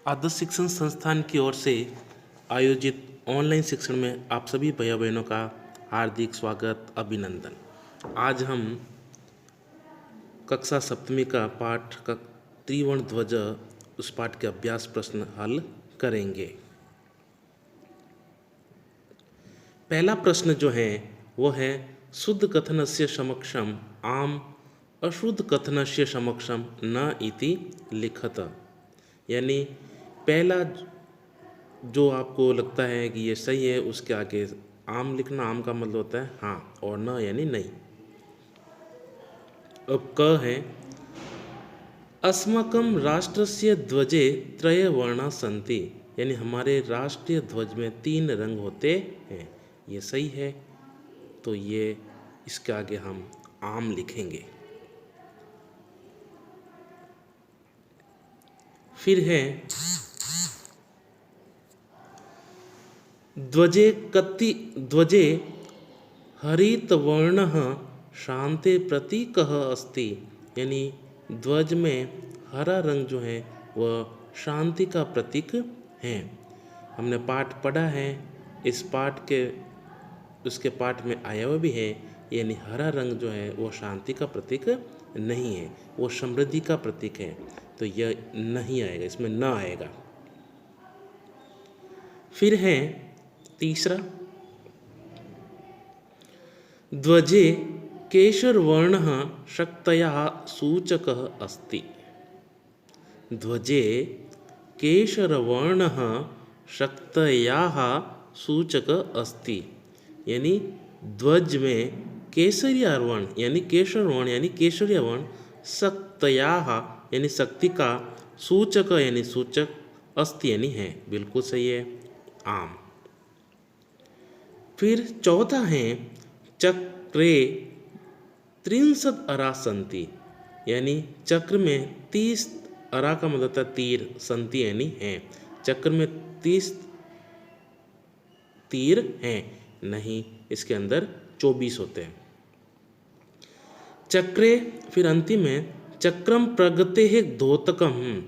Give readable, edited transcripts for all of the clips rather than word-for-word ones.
आदर्श शिक्षण संस्थान की ओर से आयोजित ऑनलाइन शिक्षण में आप सभी भैया बहनों का हार्दिक स्वागत, अभिनंदन। आज हम कक्षा सप्तमी का पाठ का त्रिवर्ण ध्वज उस पाठ के अभ्यास प्रश्न हल करेंगे। पहला प्रश्न जो है वो है शुद्ध कथनस्य समक्षम आम अशुद्ध कथनस्य समक्षम न इति लिखत। यानी पहला जो आपको लगता है कि ये सही है उसके आगे आम लिखना। आम का मतलब होता है हाँ और न यानी नहीं। अब क है अस्माकं राष्ट्रस्य ध्वजे त्रय वर्णा सन्ति। यानी हमारे राष्ट्रीय ध्वज में 3 रंग होते हैं। ये सही है, तो ये इसके आगे हम आम लिखेंगे। फिर है ध्वजे हरितवर्णः शांते प्रतीकः अस्ति। यानी ध्वज में हरा रंग जो है वह शांति का प्रतीक है। हमने पाठ पढ़ा है, इस पाठ के उसके पाठ में आया हुआ भी है। यानी हरा रंग जो है वो शांति का प्रतीक नहीं है, वो समृद्धि का प्रतीक है, तो यह नहीं आएगा, इसमें न आएगा। फिर है तीसरा ध्वजे केशरवर्णः शक्तया सूचकः अस्ति। ध्वजे केशरवर्णः शक्तयाः सूचकः अस्ति। यानी ध्वज में केसरिया वर्ण यानी केशर वर्ण यानी केसरिया वर्ण शक्तयाः यानी शक्ति का सूचक यानी सूचक अस्ति यानी है। बिल्कुल सही है, आम। फिर चौथा है चक्रे 30 अरा संति। यानी चक्र में 30 अरा का मतलब होता है तीर, संति यानी है। चक्र में 30 तीर हैं, नहीं, इसके अंदर 24 होते हैं। चक्रे फिर अंतिम है चक्रम प्रगते है द्योतकम।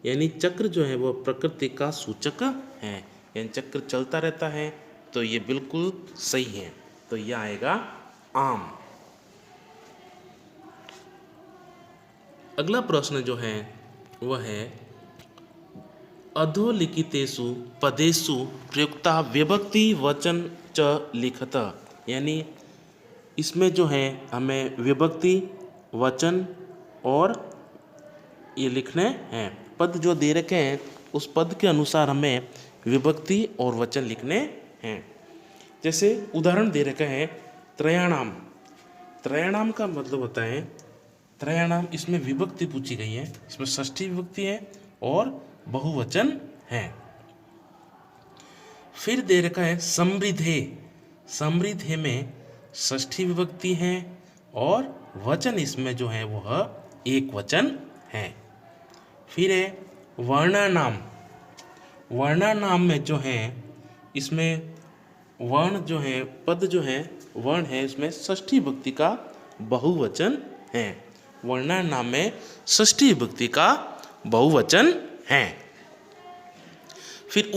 यानी चक्र जो है वो प्रकृति का सूचक है, यानी चक्र चलता रहता है, तो ये बिल्कुल सही है, तो यह आएगा आम। अगला प्रश्न जो है वह है अधोलिखितेषु पदेषु प्रयुक्ता विभक्ति वचन च लिखत। यानी इसमें जो है हमें विभक्ति वचन और ये लिखने हैं। पद जो दे रखे हैं उस पद के अनुसार हमें विभक्ति और वचन लिखने हैं। जैसे उदाहरण दे रखा है त्रयाणाम। त्रयाणाम का मतलब होता है त्रयाणाम, इसमें विभक्ति पूछी गई है, इसमें षष्ठी विभक्ति है और बहुवचन है। फिर दे रखा है समृद्धे। समृद्धे में षष्ठी विभक्ति है और वचन इसमें जो है वह एक वचन है। फिर है वर्णानाम। वर्णानाम में जो है इसमें वर्ण जो है पद जो है वर्ण है, इसमें षष्ठी विभक्ति का बहुवचन है। वर्णानाम में षष्ठी विभक्ति का बहुवचन है। फिर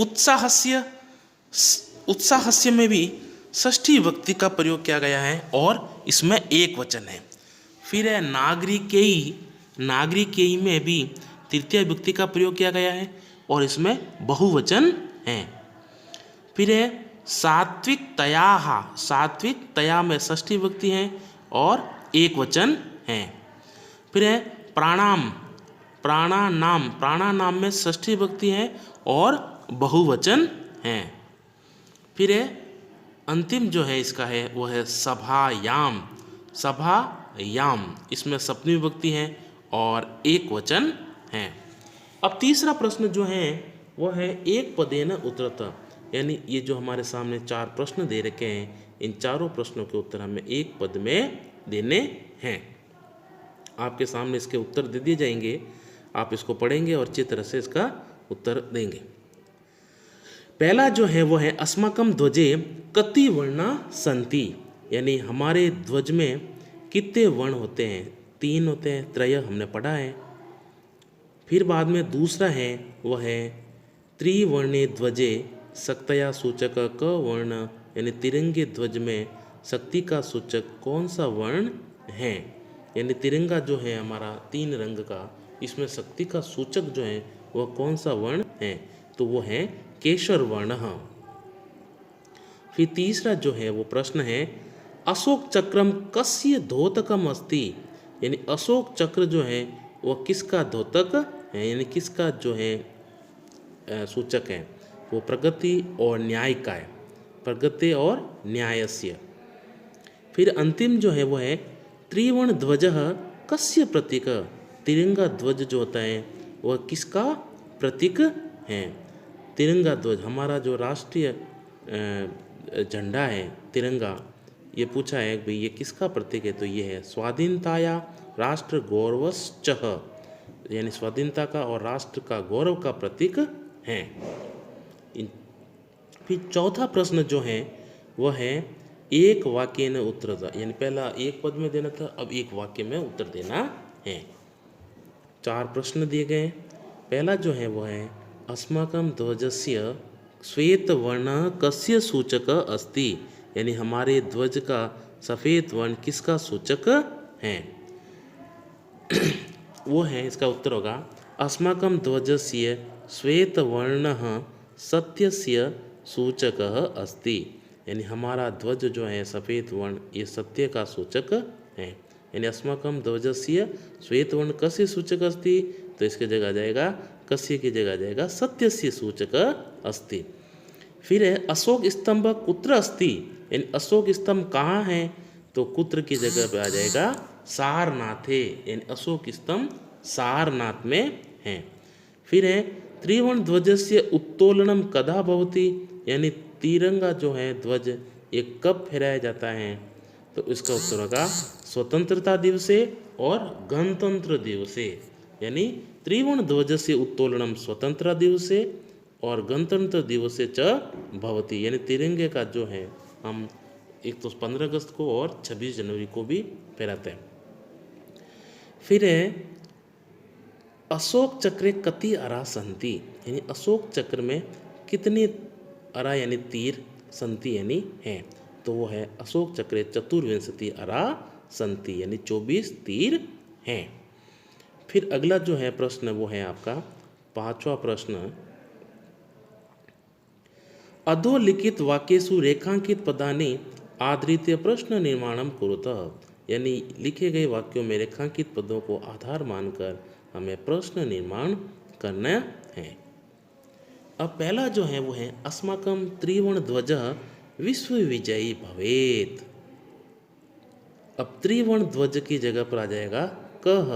उत्साहस्य में भी षष्ठी विभक्ति का प्रयोग किया गया है और इसमें एक वचन है। फिर है नागरिकेयी। नागरिकेयी में भी तृतीय विभक्ति का प्रयोग किया गया है और इसमें बहुवचन है। फिर है सात्विकतयाः। सात्विकतया में षष्ठी विभक्ति है और एक वचन है। फिर है प्राणाम। प्राणानाम। प्राणानाम में षष्ठी विभक्ति है और बहुवचन है। फिर है अंतिम जो है इसका है वो है सभायाम। सभायाम, इसमें सप्तमी विभक्ति है और एक वचन है। अब तीसरा प्रश्न जो है वो है एक पदेन उत्तरत। यानी ये जो हमारे सामने 4 प्रश्न दे रखे हैं, इन चारों प्रश्नों के उत्तर हमें एक पद में देने हैं। आपके सामने इसके उत्तर दे दिए जाएंगे, आप इसको पढ़ेंगे और अच्छी तरह से इसका उत्तर देंगे। पहला जो है वो है अस्माकं ध्वजे कति वर्णा सन्ति। यानी हमारे ध्वज में कितने वर्ण होते हैं? 3 होते हैं, त्रय हमने पढ़ा है। फिर बाद में दूसरा है वह है त्रिवर्णे ध्वजे शक्तया सूचक क वर्ण, यानी तिरंगे ध्वज में शक्ति का सूचक कौन सा वर्ण है। यानी तिरंगा जो है हमारा 3 रंग का, इसमें शक्ति का सूचक जो है वह कौन सा वर्ण है, तो वो है केशर वर्ण। फिर तीसरा जो है वो प्रश्न है, अशोक चक्रम कस्य धोतकम अस्ति, यानी अशोक चक्र जो है वह किसका धोतक है, यानी किसका जो है सूचक है, वो प्रगति और न्याय का है, प्रगति और न्यायस्य। फिर अंतिम जो है वो है त्रिवर्ण ध्वज कस्य प्रतीक, तिरंगा ध्वज जो होता है वह किसका प्रतीक है। तिरंगा ध्वज हमारा जो राष्ट्रीय झंडा है तिरंगा, ये पूछा है भाई ये किसका प्रतीक है, तो ये है स्वाधीनताया राष्ट्र गौरवश्च, यानी स्वाधीनता का और राष्ट्र का गौरव का प्रतीक है। फिर चौथा प्रश्न जो है वह है एक वाक्य न उत्तर, यानी पहला एक पद में देना था, अब एक वाक्य में उत्तर देना है। 4 प्रश्न दिए गए। पहला जो है वह है अस्माकं ध्वजस्य श्वेत वर्ण कस्य सूचक अस्ति, यानी हमारे ध्वज का सफ़ेद वर्ण किसका सूचक है। वो है, इसका उत्तर होगा अस्माकं ध्वजस्य श्वेत वर्ण सत्यस्य सूचक अस्ति, यानी हमारा ध्वज जो है सफ़ेद वर्ण ये सत्य का सूचक है। यानी अस्माकं ध्वजस्य श्वेत वर्ण कस्य सूचक अस्ति, तो इसके जगह आ जाएगा कस्य की जगह आ जाएगा सत्यस्य सूचक अस्ति। फिर है अशोक स्तंभ कुत्र अस्ति, यानी अशोक स्तंभ कहाँ है, तो कुत्र की जगह पे आ जाएगा सारनाथे, यानी अशोक स्तंभ सारनाथ में है। फिर है त्रिवर्ण ध्वजस्य उत्तोलनम कदा भवति, यानी तिरंगा जो है ध्वज ये कब फहराया जाता है, तो इसका उत्तर होगा स्वतंत्रता दिवसे और गणतंत्र दिवसे, यानी त्रिवर्ण ध्वजस्य उत्तोलनम स्वतंत्रता दिवसे और गणतंत्र दिवसे च भवति, यानी तिरंगे का जो है हम एक तो 15 अगस्त को और 26 जनवरी को भी फहराते हैं। फिर है अशोक चक्रे कति अरा संति, यानी अशोक चक्र में कितने अरा यानी तीर संति यानी हैं, तो वो है अशोक चक्रे चतुर्विंशति अरा संति, यानी 24 तीर हैं। फिर अगला जो है प्रश्न वो है आपका 5वां प्रश्न, अधोलिखित वाक्येषु रेखांकित पदानि आधृत्य प्रश्न निर्माणम कुरुतः, यानी लिखे गए वाक्यों में रेखांकित पदों को आधार मानकर हमें प्रश्न निर्माण करना है। अब पहला जो है वो है अस्माकं त्रिवर्ण ध्वज विश्व विजयी भवेत। अब त्रिवर्ण ध्वज की जगह पर आ जाएगा कह,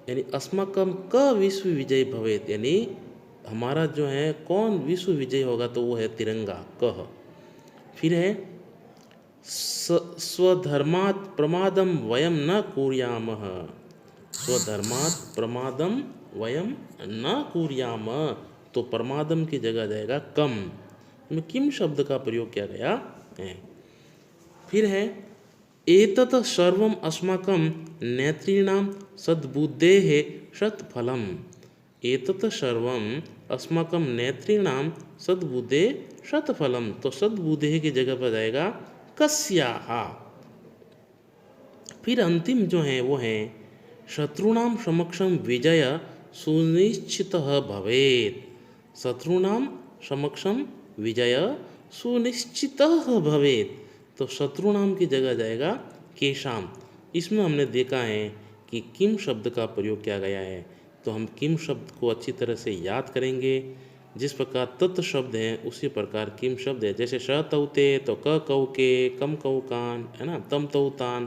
यानी अस्माकं क विश्व विजयी भवेत, यानी हमारा जो है कौन विश्व विजयी होगा, तो वो है तिरंगा कह। फिर है स्वधर्मात् प्रमादम वयम न कुर्यामः, स्वधर्मात् प्रमादम वयम न कुर्याम, तो प्रमादम की जगह जाएगा कम, में किम शब्द का प्रयोग किया गया है। फिर है एतत् सर्वम अस्माकं नेतॄणां सद्बुद्धेः शतफलम्, एतत् सर्वम अस्माकं नेतॄणां सद्बुद्धेः शतफलम्, तो सद्बुद्धेः की जगह पर जाएगा कस्याः। फिर अंतिम जो है वो है शत्रुणाम समक्षम विजय सुनिश्चितः भवेत्, शत्रुणाम समक्षम विजय सुनिश्चितः भवेत्, तो शत्रुणाम की जगह जाएगा केशाम। इसमें हमने देखा है कि किम शब्द का प्रयोग किया गया है, तो हम किम शब्द को अच्छी तरह से याद करेंगे। जिस प्रकार तत् शब्द है उसी प्रकार किम शब्द है, जैसे श तौते तो क कौ के, कम कौ कान, है ना, तम तौ तान,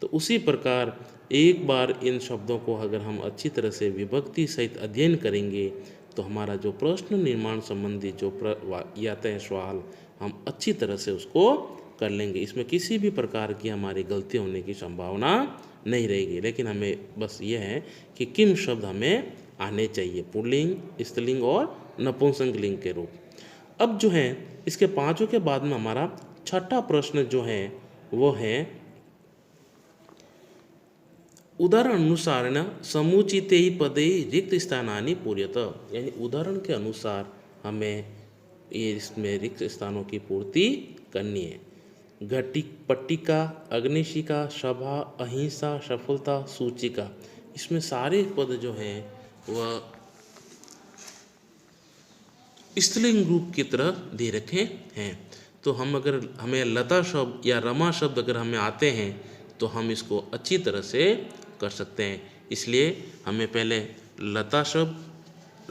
तो उसी प्रकार एक बार इन शब्दों को अगर हम अच्छी तरह से विभक्ति सहित अध्ययन करेंगे तो हमारा जो प्रश्न निर्माण संबंधी जो आते हैं सवाल हम अच्छी तरह से उसको कर लेंगे। इसमें किसी भी प्रकार की हमारी गलती होने की संभावना नहीं रहेगी, लेकिन हमें बस ये है कि किम शब्द हमें आने चाहिए, पुल्लिंग, स्त्रीलिंग और नपुंसकलिंग के रूप। अब जो है इसके 5 के बाद में हमारा 6ठा प्रश्न जो है वो है उदाहरण अनुसार न समुचिते ही पदे रिक्त स्थानानि पूर्यत, यानी उदाहरण के अनुसार हमें ये इसमें रिक्त स्थानों की पूर्ति करनी है। घटी, पट्टिका, अग्निशिखा, सभा, अहिंसा, सफलता, सूचिका, इसमें सारे पद जो हैं वह स्त्रीलिंग रूप की तरह दे रखे हैं। तो हम अगर हमें लता शब्द या रमा शब्द अगर हमें आते हैं तो हम इसको अच्छी तरह से कर सकते हैं। इसलिए हमें पहले लता शब्द,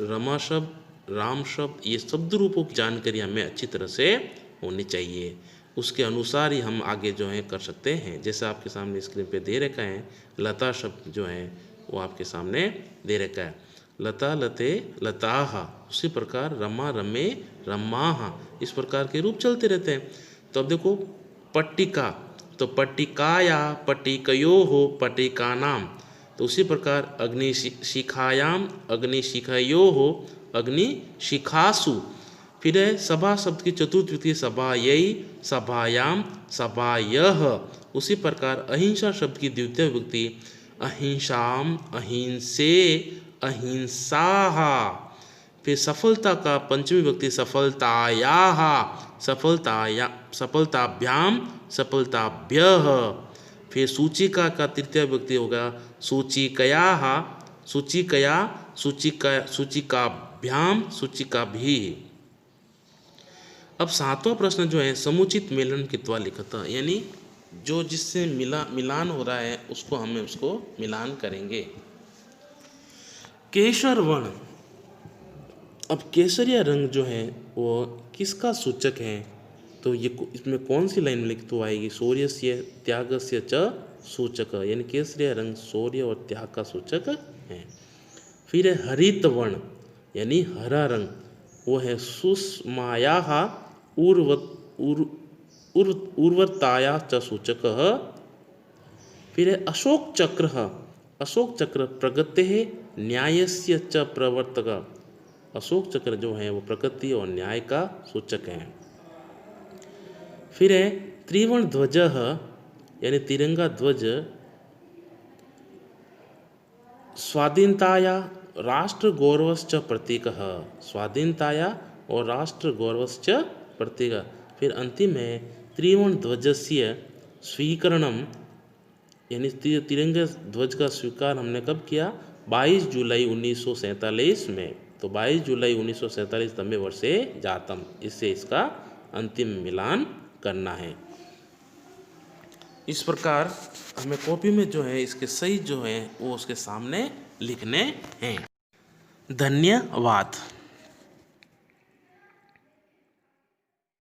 रमा शब्द, राम शब्द, ये शब्द रूपों की जानकारी हमें अच्छी तरह से होनी चाहिए। उसके अनुसार ही हम आगे जो है कर सकते हैं। जैसे आपके सामने स्क्रीन पे दे रखा है, लता शब्द जो है वो आपके सामने दे रखा है। लता, लते, लताहा, उसी प्रकार रमा, रमे, रमाहा, इस प्रकार के रूप चलते रहते हैं। तो अब देखो पट्टिका, तो पट्टिकाया, पट्टिकयोः, पट्टिकानाम, तो उसी प्रकार अग्निशिखायाम, अग्निशिखयोः, अग्निशिखासु। फिर है सभा शब्द की चतुर्थ विभक्ति सभायै, सभायाम, सभायः। उसी प्रकार अहिंसा शब्द की द्वितीय विभक्ति अहिंसाम, अहिंसे, अहिंसाः। फिर सफलता का पंचमी विभक्ति सफलतायाः, सफलताभ्याम, सफलताभ्यः। फिर सूचिका का तृतीय विभक्ति होगा सूचिकयाः, सूचिकया, सूचिकाभ्याम, सूचिकाभिः। अब सातवां प्रश्न जो है समुचित मेलन कृत्वा लिखत, यानी जो जिससे मिलान हो रहा है उसको हमें उसको मिलान करेंगे। केसर वर्ण, अब केसरिया रंग जो है वो किसका सूचक है? तो ये इसमें कौन सी लाइन में लिखित आएगी? शौर्यस्य त्यागस्य च सूचक, यानी केसरिया रंग शौर्य और त्याग का सूचक है। फिर है हरित वर्ण, यानी हरा रंग, वो है सुषमायाः उर्वरताया च सूचकः। फिर है अशोक चक्र, अशोक चक्र प्रगतेः न्यायस्य च प्रवर्तक, अशोक चक्र जो है वो प्रगति और न्याय का सूचक है। फिर है त्रिवर्ण ध्वजः, यानी तिरंगा ध्वज स्वाधीनताया राष्ट्र गौरवश्च प्रतीकः, स्वाधीनताया और राष्ट्र गौरवश्च प्रतीक। फिर अंतिम है त्रिवर्ण ध्वजस्य स्वीकरणम, यानी तिरंगे ध्वज का स्वीकार हमने कब किया? 22 जुलाई 1947 में। तो 22 जुलाई 1947 तमे वर्षे जातम, इससे इसका अंतिम मिलान करना है। इस प्रकार हमें कॉपी में जो है इसके सही जो है वो उसके सामने लिखने हैं। धन्यवाद।